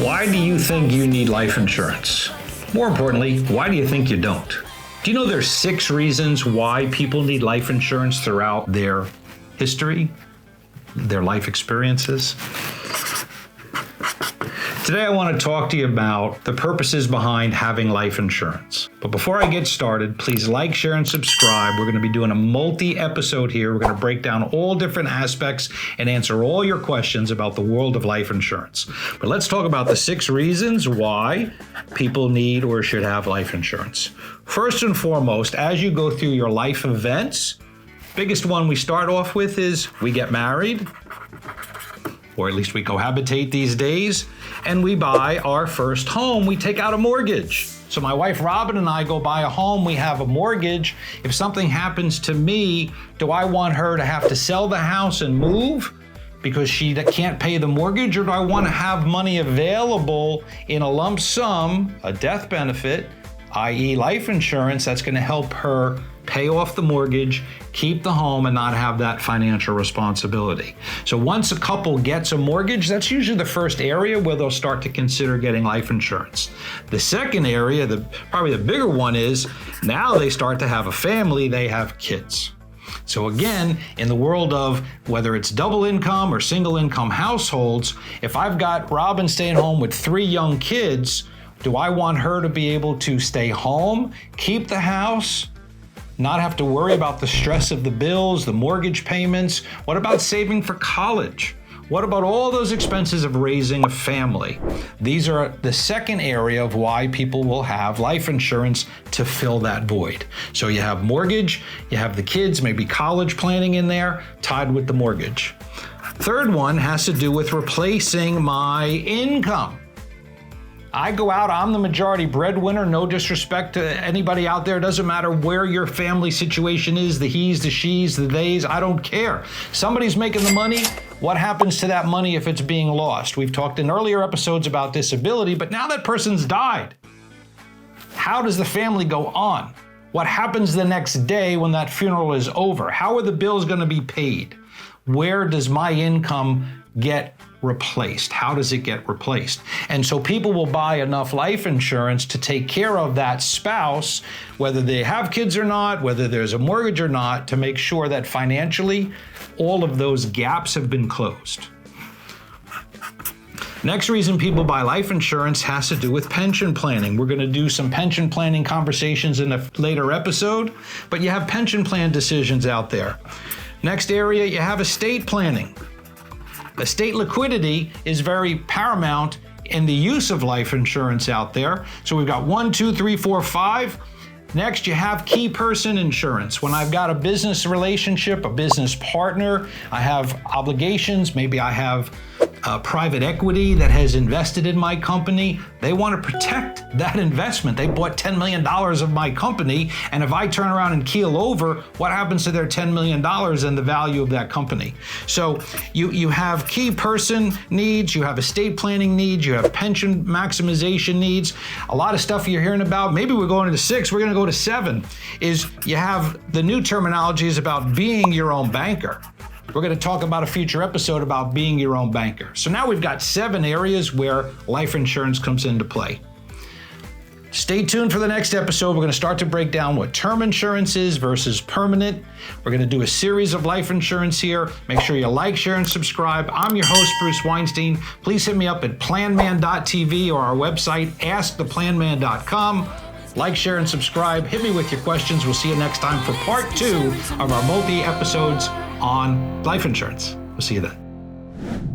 Why do you think you need life insurance? More importantly, why do you think you don't? Do you know there's 6 reasons why people need life insurance throughout their history, their life experiences? Today I want to talk to you about the purposes behind having life insurance. But before I get started, please like, share, and subscribe. We're going to be doing a multi-episode here. We're going to break down all different aspects and answer all your questions about the world of life insurance. But let's talk about the 6 reasons why people need or should have life insurance. First and foremost, as you go through your life events, biggest one we start off with is we get married, or at least we cohabitate these days, and we buy our first home. We take out a mortgage. So my wife Robin and I go buy a home, we have a mortgage. If something happens to me, do I want her to have to sell the house and move because she can't pay the mortgage, or do I want to have money available in a lump sum, a death benefit, i.e. life insurance, that's going to help her pay off the mortgage, keep the home, and not have that financial responsibility. So once a couple gets a mortgage, that's usually the first area where they'll start to consider getting life insurance. The second area, probably the bigger one, is now they start to have a family, they have kids. So again, in the world of whether it's double income or single income households, if I've got Robin staying home with 3 young kids, do I want her to be able to stay home, keep the house, not have to worry about the stress of the bills, the mortgage payments? What about saving for college? What about all those expenses of raising a family? These are the second area of why people will have life insurance, to fill that void. So you have mortgage, you have the kids, maybe college planning in there, tied with the mortgage. Third one has to do with replacing my income. I go out, I'm the majority breadwinner, no disrespect to anybody out there. It doesn't matter where your family situation is, the he's, the she's, the they's, I don't care. Somebody's making the money. What happens to that money if it's being lost? We've talked in earlier episodes about disability, but now that person's died. How does the family go on? What happens the next day when that funeral is over? How are the bills going to be paid? Where does my income get replaced? How does it get replaced? And so people will buy enough life insurance to take care of that spouse, whether they have kids or not, whether there's a mortgage or not, to make sure that financially all of those gaps have been closed. Next reason people buy life insurance has to do with pension planning. We're going to do some pension planning conversations in a later episode, but you have pension plan decisions out there. Next area, you have estate planning. Estate liquidity is very paramount in the use of life insurance out there. So we've got 1, 2, 3, 4, 5. Next, you have key person insurance. When I've got a business relationship, a business partner, I have obligations, maybe I have private equity that has invested in my company. They want to protect that investment. They bought $10 million of my company, and if I turn around and keel over, what happens to their $10 million and the value of that company? So you have key person needs, you have estate planning needs, you have pension maximization needs. A lot of stuff you're hearing about, maybe we're going to 6, we're going to go to 7, is you have the new terminologies about being your own banker. We're going to talk about a future episode about being your own banker. So now we've got 7 areas where life insurance comes into play. Stay tuned for the next episode. We're going to start to break down what term insurance is versus permanent. We're going to do a series of life insurance here. Make sure you like, share, and subscribe. I'm your host, Bruce Weinstein. Please hit me up at planman.tv or our website, asktheplanman.com. Like, share, and subscribe. Hit me with your questions. We'll see you next time for part 2 of our multi-episodes on life insurance. We'll see you then.